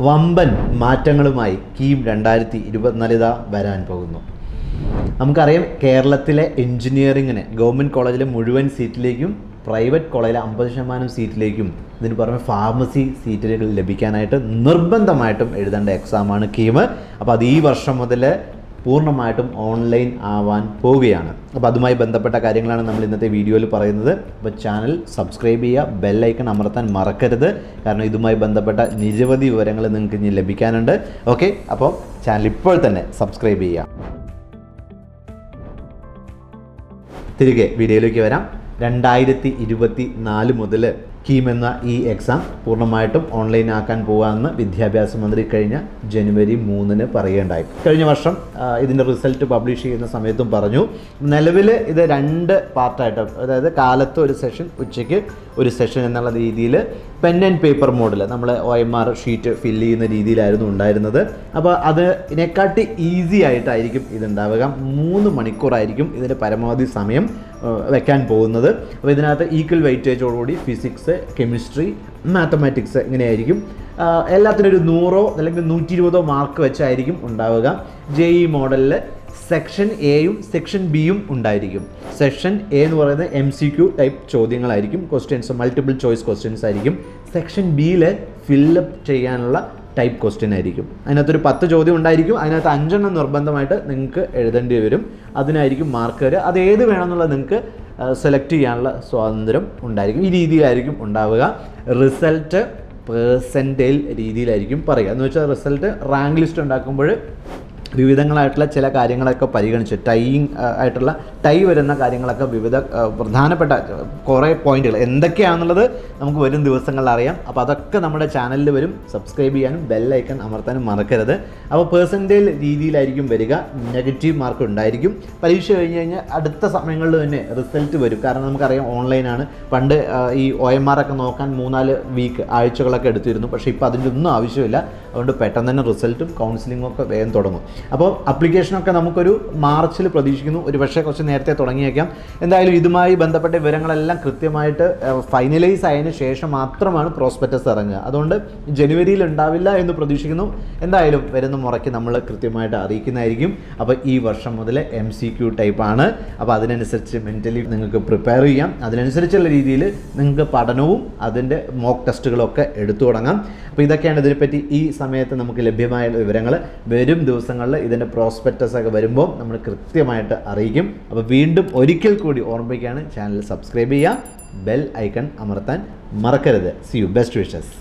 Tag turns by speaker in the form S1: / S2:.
S1: വമ്പൻ മാറ്റങ്ങളുമായി കീം 2024 വരാൻ പോകുന്നു. നമുക്കറിയാം, കേരളത്തിലെ എഞ്ചിനീയറിങ്ങിന് ഗവൺമെൻറ് കോളേജിലെ മുഴുവൻ സീറ്റിലേക്കും പ്രൈവറ്റ് കോളേജിലെ 50% സീറ്റിലേക്കും ഇതിന് പുറമെ ഫാർമസി സീറ്റുകൾ ലഭിക്കാനായിട്ട് നിർബന്ധമായിട്ടും എഴുതേണ്ട എക്സാമാണ് കീം. അപ്പോൾ അത് ഈ വർഷം മുതൽ പൂർണ്ണമായിട്ടും ഓൺലൈൻ ആവാൻ പോവുകയാണ്. അപ്പോൾ അതുമായി ബന്ധപ്പെട്ട കാര്യങ്ങളാണ് നമ്മൾ ഇന്നത്തെ വീഡിയോയിൽ പറയുന്നത്. അപ്പോൾ ചാനൽ സബ്സ്ക്രൈബ് ചെയ്യുക, ബെല്ലൈക്കൺ അമർത്താൻ മറക്കരുത്. കാരണം ഇതുമായി ബന്ധപ്പെട്ട നിരവധി വിവരങ്ങൾ നിങ്ങൾക്ക് ഇനി ലഭിക്കാനുണ്ട്. ഓക്കെ, അപ്പോൾ ചാനൽ ഇപ്പോൾ തന്നെ സബ്സ്ക്രൈബ് ചെയ്യുക. തിരികെ വീഡിയോയിലേക്ക് വരാം. 2024 മുതൽ കീം എന്ന ഈ എക്സാം പൂർണ്ണമായിട്ടും ഓൺലൈൻ ആക്കാൻ പോകാമെന്ന് വിദ്യാഭ്യാസ മന്ത്രി കഴിഞ്ഞ ജനുവരി 3 പറയുകയുണ്ടായി. കഴിഞ്ഞ വർഷം ഇതിൻ്റെ റിസൾട്ട് പബ്ലിഷ് ചെയ്യുന്ന സമയത്തും പറഞ്ഞു. നിലവിൽ ഇത് 2 പാർട്ടായിട്ട്, അതായത് കാലത്ത് ഒരു സെഷൻ, ഉച്ചയ്ക്ക് ഒരു സെഷൻ എന്നുള്ള രീതിയിൽ പെൻ ആൻഡ് പേപ്പർ മോഡിൽ നമ്മൾ OMR ഷീറ്റ് ഫില്ല് ചെയ്യുന്ന രീതിയിലായിരുന്നു ഉണ്ടായിരുന്നത്. അപ്പോൾ അതിനെക്കാട്ടി ഈസി ആയിട്ടായിരിക്കും ഇതുണ്ടാവുക. 3 മണിക്കൂറായിരിക്കും ഇതിൻ്റെ പരമാവധി സമയം വെക്കാൻ പോകുന്നത്. അപ്പോൾ ഇതിനകത്ത് ഈക്വൽ വെയിറ്റേജോടുകൂടി ഫിസിക്സ്, കെമിസ്ട്രി, മാത്തമാറ്റിക്സ് ഇങ്ങനെയായിരിക്കും. എല്ലാത്തിനും ഒരു 100 അല്ലെങ്കിൽ 120 മാർക്ക് വെച്ചായിരിക്കും ഉണ്ടാവുക. JEE മോഡലിൽ സെക്ഷൻ എയും സെക്ഷൻ ബിയും ഉണ്ടായിരിക്കും. സെക്ഷൻ എ എന്ന് പറയുന്നത് MCQ ടൈപ്പ് ചോദ്യങ്ങളായിരിക്കും, ക്വസ്റ്റ്യൻസ്, മൾട്ടിപ്പിൾ ചോയ്സ് ക്വസ്റ്റ്യൻസ് ആയിരിക്കും. സെക്ഷൻ ബിയിൽ ഫില്ലപ്പ് ചെയ്യാനുള്ള ടൈപ്പ് ക്വസ്റ്റ്യൻ ആയിരിക്കും. അതിനകത്തൊരു 10 ചോദ്യം ഉണ്ടായിരിക്കും. അതിനകത്ത് 5 നിർബന്ധമായിട്ട് നിങ്ങൾക്ക് എഴുതേണ്ടി വരും. അതിനായിരിക്കും മാർക്ക് വരിക. അത് ഏത് വേണമെന്നുള്ളത് നിങ്ങൾക്ക് സെലക്ട് ചെയ്യാനുള്ള സ്വാതന്ത്ര്യം ഉണ്ടായിരിക്കും. ഈ രീതിയിലായിരിക്കും ഉണ്ടാവുക. റിസൾട്ട് പെർസെൻറ്റേൽ രീതിയിലായിരിക്കും പറയുക. എന്ന് വെച്ചാൽ റിസൾട്ട് റാങ്ക് ലിസ്റ്റ് ഉണ്ടാക്കുമ്പോൾ വിവിധങ്ങളായിട്ടുള്ള ചില കാര്യങ്ങളൊക്കെ പരിഗണിച്ച് ആയിട്ടുള്ള ടൈ വരുന്ന കാര്യങ്ങളൊക്കെ വിവിധ പ്രധാനപ്പെട്ട കുറേ പോയിന്റുകൾ എന്തൊക്കെയാണെന്നുള്ളത് നമുക്ക് വരും ദിവസങ്ങളിൽ അറിയാം. അപ്പോൾ അതൊക്കെ നമ്മുടെ ചാനലിൽ വരും. സബ്സ്ക്രൈബ് ചെയ്യാനും ബെല്ലൈക്കൺ അമർത്താനും മറക്കരുത്. അപ്പോൾ പെർസെൻറ്റേൽ രീതിയിലായിരിക്കും വരിക. നെഗറ്റീവ് മാർക്ക് ഉണ്ടായിരിക്കും. പരീക്ഷ കഴിഞ്ഞ് കഴിഞ്ഞാൽ അടുത്ത സമയങ്ങളിൽ തന്നെ റിസൾട്ട് വരും. കാരണം നമുക്കറിയാം, ഓൺലൈനാണ്. പണ്ട് ഈ OMR ഒക്കെ നോക്കാൻ 3-4 വീക്ക്, ആഴ്ചകളൊക്കെ എടുത്തിരുന്നു. പക്ഷേ ഇപ്പോൾ അതിൻ്റെ ഒന്നും ആവശ്യമില്ല. അതുകൊണ്ട് പെട്ടെന്ന് തന്നെ റിസൾട്ടും കൗൺസിലിങ്ങും ഒക്കെ വേഗം തുടങ്ങും. അപ്പോൾ അപ്ലിക്കേഷനൊക്കെ നമുക്കൊരു മാർച്ചിൽ പ്രതീക്ഷിക്കുന്നു. ഒരു പക്ഷേ കുറച്ച് നേരത്തെ തുടങ്ങിയേക്കാം. എന്തായാലും ഇതുമായി ബന്ധപ്പെട്ട വിവരങ്ങളെല്ലാം കൃത്യമായിട്ട് ഫൈനലൈസ് ആയതിനു ശേഷം മാത്രമാണ് പ്രോസ്പെക്ടസ് ഇറങ്ങുക. അതുകൊണ്ട് ജനുവരിയിൽ ഉണ്ടാവില്ല എന്ന് പ്രതീക്ഷിക്കുന്നു. എന്തായാലും വരുന്ന മുറയ്ക്ക് നമ്മൾ കൃത്യമായിട്ട് അറിയിക്കുന്നതായിരിക്കും. അപ്പോൾ ഈ വർഷം മുതൽ MCQ ടൈപ്പാണ്. അപ്പോൾ അതിനനുസരിച്ച് മെൻ്റലി നിങ്ങൾക്ക് പ്രിപ്പയർ ചെയ്യാം. അതിനനുസരിച്ചുള്ള രീതിയിൽ നിങ്ങൾക്ക് പഠനവും അതിൻ്റെ മോക്ക് ടെസ്റ്റുകളൊക്കെ എടുത്തു തുടങ്ങാം. അപ്പോൾ ഇതൊക്കെയാണ് ഇതിനെപ്പറ്റി ഈ സമയത്ത് നമുക്ക് ലഭ്യമായ വിവരങ്ങൾ. വരും ദിവസങ്ങളിൽ ഇതിൻ്റെ പ്രോസ്പെക്ടസ് ഒക്കെ വരുമ്പോൾ നമ്മൾ കൃത്യമായിട്ട് അറിയിക്കും. അപ്പോൾ വീണ്ടും ഒരിക്കൽ കൂടി ഓർമ്മിപ്പിക്കുകയാണ്, ചാനൽ സബ്സ്ക്രൈബ് ചെയ്യുക, ബെൽ ഐക്കൺ അമർത്താൻ മറക്കരുത്. See you, best wishes.